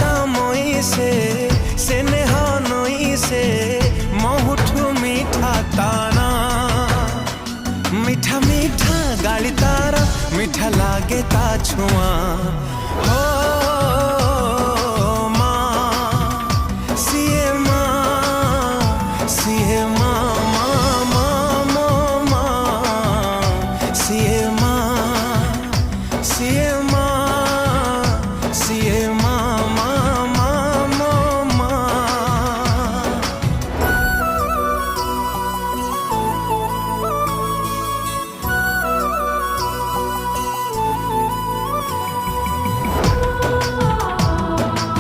ता मोई से नेहा नोई से महुठु मीठा ताना मीठा मीठा गाली तारा मीठा लागे ता छुआ